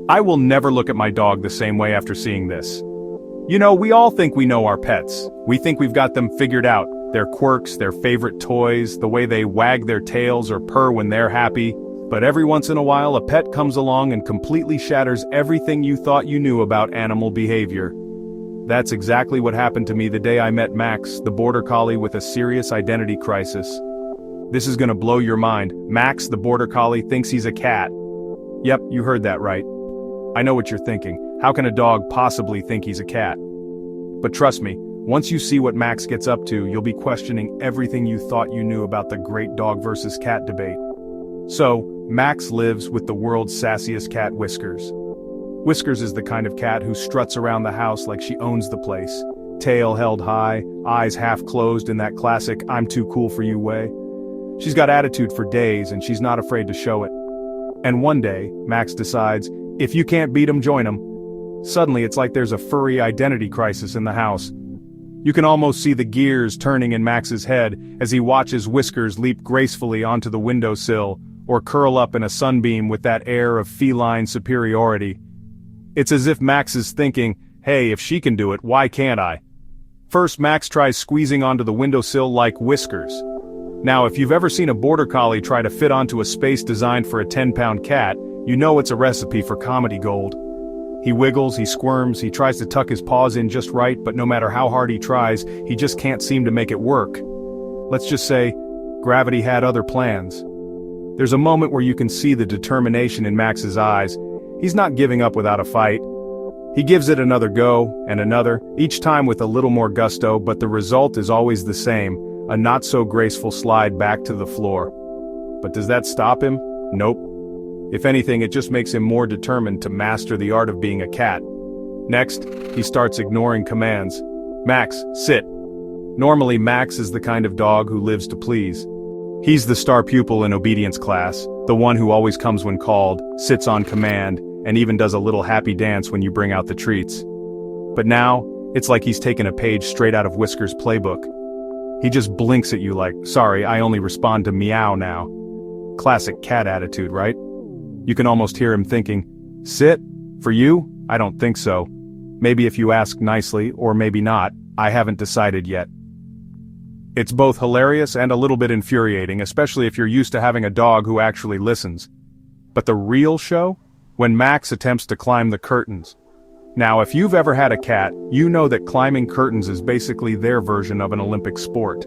I will never look at my dog the same way after seeing this. You know, we all think we know our pets. We think we've got them figured out. Their quirks, their favorite toys, the way they wag their tails or purr when they're happy. But every once in a while a pet comes along and completely shatters everything you thought you knew about animal behavior. That's exactly what happened to me the day I met Max, the border collie with a serious identity crisis. This is gonna blow your mind. Max, the border collie, thinks he's a cat. Yep, you heard that right. I know what you're thinking. How can a dog possibly think he's a cat? But trust me, once you see what Max gets up to, you'll be questioning everything you thought you knew about the great dog versus cat debate. So, Max lives with the world's sassiest cat, Whiskers. Whiskers is the kind of cat who struts around the house like she owns the place. Tail held high, eyes half closed in that classic "I'm too cool for you" way. She's got attitude for days and she's not afraid to show it. And one day, Max decides, if you can't beat 'em, join 'em. Suddenly it's like there's a furry identity crisis in the house. You can almost see the gears turning in Max's head as he watches Whiskers leap gracefully onto the windowsill, or curl up in a sunbeam with that air of feline superiority. It's as if Max is thinking, hey, if she can do it, why can't I? First, Max tries squeezing onto the windowsill like Whiskers. Now, if you've ever seen a border collie try to fit onto a space designed for a 10-pound cat, you know it's a recipe for comedy gold. He wiggles, he squirms, he tries to tuck his paws in just right, but no matter how hard he tries, he just can't seem to make it work. Let's just say, gravity had other plans. There's a moment where you can see the determination in Max's eyes. He's not giving up without a fight. He gives it another go, and another, each time with a little more gusto, but the result is always the same, a not-so-graceful slide back to the floor. But does that stop him? Nope. If anything, it just makes him more determined to master the art of being a cat. Next, he starts ignoring commands. Max, sit. Normally, Max is the kind of dog who lives to please. He's the star pupil in obedience class, the one who always comes when called, sits on command, and even does a little happy dance when you bring out the treats. But now, it's like he's taken a page straight out of Whiskers' playbook. He just blinks at you like, sorry, I only respond to meow now. Classic cat attitude, right? You can almost hear him thinking, sit? For you? I don't think so. Maybe if you ask nicely, or maybe not, I haven't decided yet. It's both hilarious and a little bit infuriating, especially if you're used to having a dog who actually listens. But the real show? When Max attempts to climb the curtains. Now, if you've ever had a cat, you know that climbing curtains is basically their version of an Olympic sport.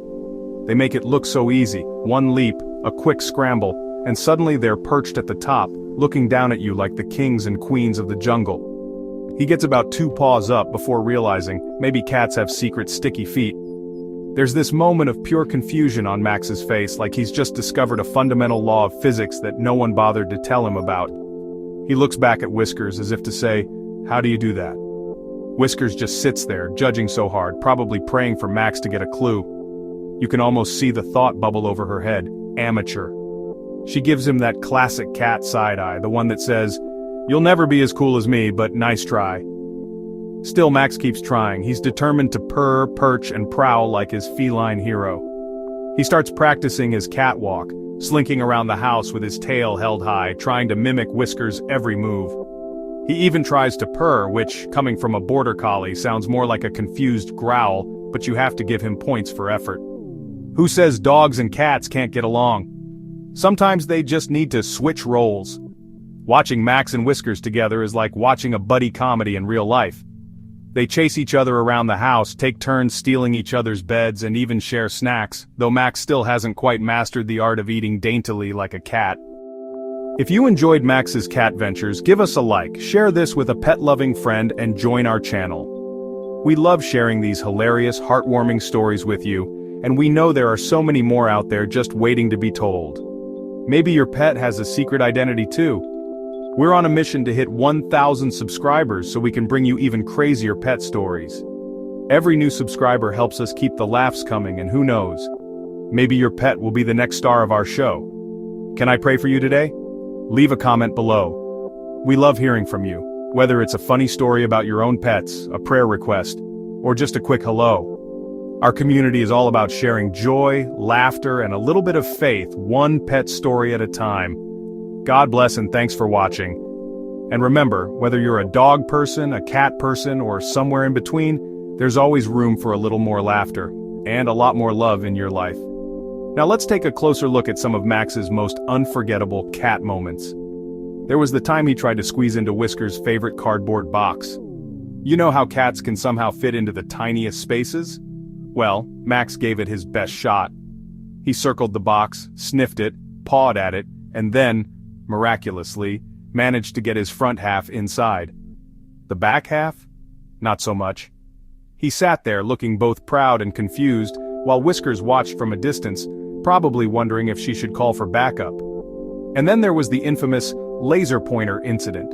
They make it look so easy, one leap, a quick scramble, and suddenly they're perched at the top, looking down at you like the kings and queens of the jungle. He gets about 2 paws up before realizing maybe cats have secret sticky feet. There's this moment of pure confusion on Max's face, like he's just discovered a fundamental law of physics that no one bothered to tell him about. He looks back at Whiskers as if to say, how do you do that? Whiskers just sits there, judging so hard, probably praying for Max to get a clue. You can almost see the thought bubble over her head, amateur. She gives him that classic cat side-eye, the one that says, you'll never be as cool as me, but nice try. Still, Max keeps trying. He's determined to purr, perch, and prowl like his feline hero. He starts practicing his catwalk, slinking around the house with his tail held high, trying to mimic Whiskers' every move. He even tries to purr, which, coming from a border collie, sounds more like a confused growl, but you have to give him points for effort. Who says dogs and cats can't get along? Sometimes they just need to switch roles. Watching Max and Whiskers together is like watching a buddy comedy in real life. They chase each other around the house, take turns stealing each other's beds, and even share snacks, though Max still hasn't quite mastered the art of eating daintily like a cat. If you enjoyed Max's cat ventures, give us a like, share this with a pet-loving friend, and join our channel. We love sharing these hilarious, heartwarming stories with you, and we know there are so many more out there just waiting to be told. Maybe your pet has a secret identity too. We're on a mission to hit 1,000 subscribers so we can bring you even crazier pet stories. Every new subscriber helps us keep the laughs coming, and who knows? Maybe your pet will be the next star of our show. Can I pray for you today? Leave a comment below. We love hearing from you, whether it's a funny story about your own pets, a prayer request, or just a quick hello. Our community is all about sharing joy, laughter, and a little bit of faith, one pet story at a time. God bless and thanks for watching. And remember, whether you're a dog person, a cat person, or somewhere in between, there's always room for a little more laughter, and a lot more love in your life. Now let's take a closer look at some of Max's most unforgettable cat moments. There was the time he tried to squeeze into Whisker's favorite cardboard box. You know how cats can somehow fit into the tiniest spaces? Well, Max gave it his best shot. He circled the box, sniffed it, pawed at it, and then, miraculously, managed to get his front half inside. The back half? Not so much. He sat there looking both proud and confused, while Whiskers watched from a distance, probably wondering if she should call for backup. And then there was the infamous laser pointer incident.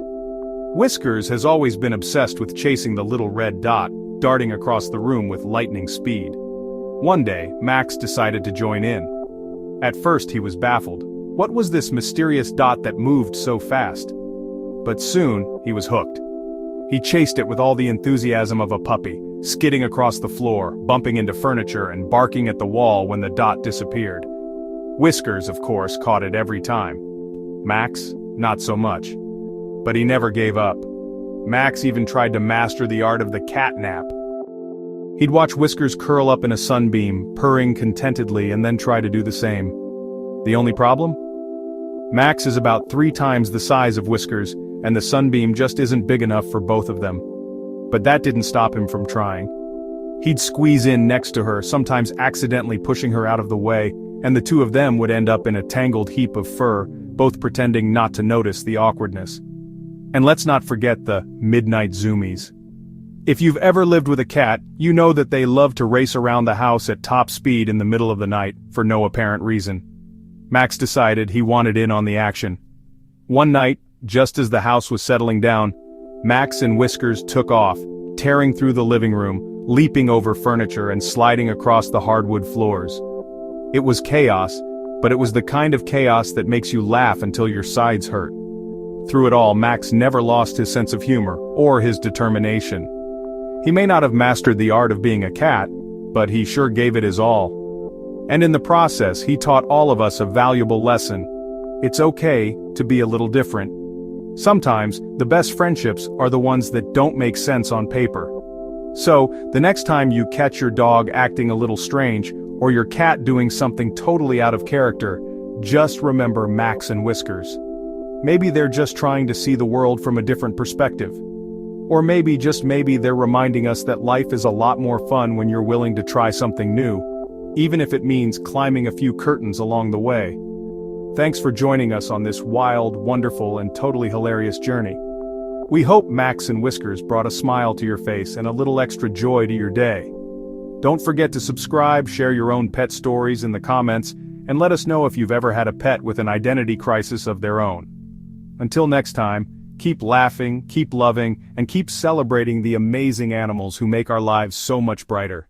Whiskers has always been obsessed with chasing the little red dot, darting across the room with lightning speed. One day, Max decided to join in. At first he was baffled. What was this mysterious dot that moved so fast? But soon, he was hooked. He chased it with all the enthusiasm of a puppy, skidding across the floor, bumping into furniture and barking at the wall when the dot disappeared. Whiskers, of course, caught it every time. Max, not so much. But he never gave up. Max even tried to master the art of the cat nap. He'd watch Whiskers curl up in a sunbeam, purring contentedly, and then try to do the same. The only problem? Max is about 3 times the size of Whiskers, and the sunbeam just isn't big enough for both of them. But that didn't stop him from trying. He'd squeeze in next to her, sometimes accidentally pushing her out of the way, and the two of them would end up in a tangled heap of fur, both pretending not to notice the awkwardness. And let's not forget the midnight zoomies. If you've ever lived with a cat, you know that they love to race around the house at top speed in the middle of the night, for no apparent reason. Max decided he wanted in on the action. One night, just as the house was settling down, Max and Whiskers took off, tearing through the living room, leaping over furniture and sliding across the hardwood floors. It was chaos, but it was the kind of chaos that makes you laugh until your sides hurt. Through it all, Max never lost his sense of humor, or his determination. He may not have mastered the art of being a cat, but he sure gave it his all. And in the process, he taught all of us a valuable lesson. It's okay to be a little different. Sometimes, the best friendships are the ones that don't make sense on paper. So, the next time you catch your dog acting a little strange, or your cat doing something totally out of character, just remember Max and Whiskers. Maybe they're just trying to see the world from a different perspective. Or maybe, just maybe, they're reminding us that life is a lot more fun when you're willing to try something new, even if it means climbing a few curtains along the way. Thanks for joining us on this wild, wonderful, and totally hilarious journey. We hope Max and Whiskers brought a smile to your face and a little extra joy to your day. Don't forget to subscribe, share your own pet stories in the comments, and let us know if you've ever had a pet with an identity crisis of their own. Until next time, keep laughing, keep loving, and keep celebrating the amazing animals who make our lives so much brighter.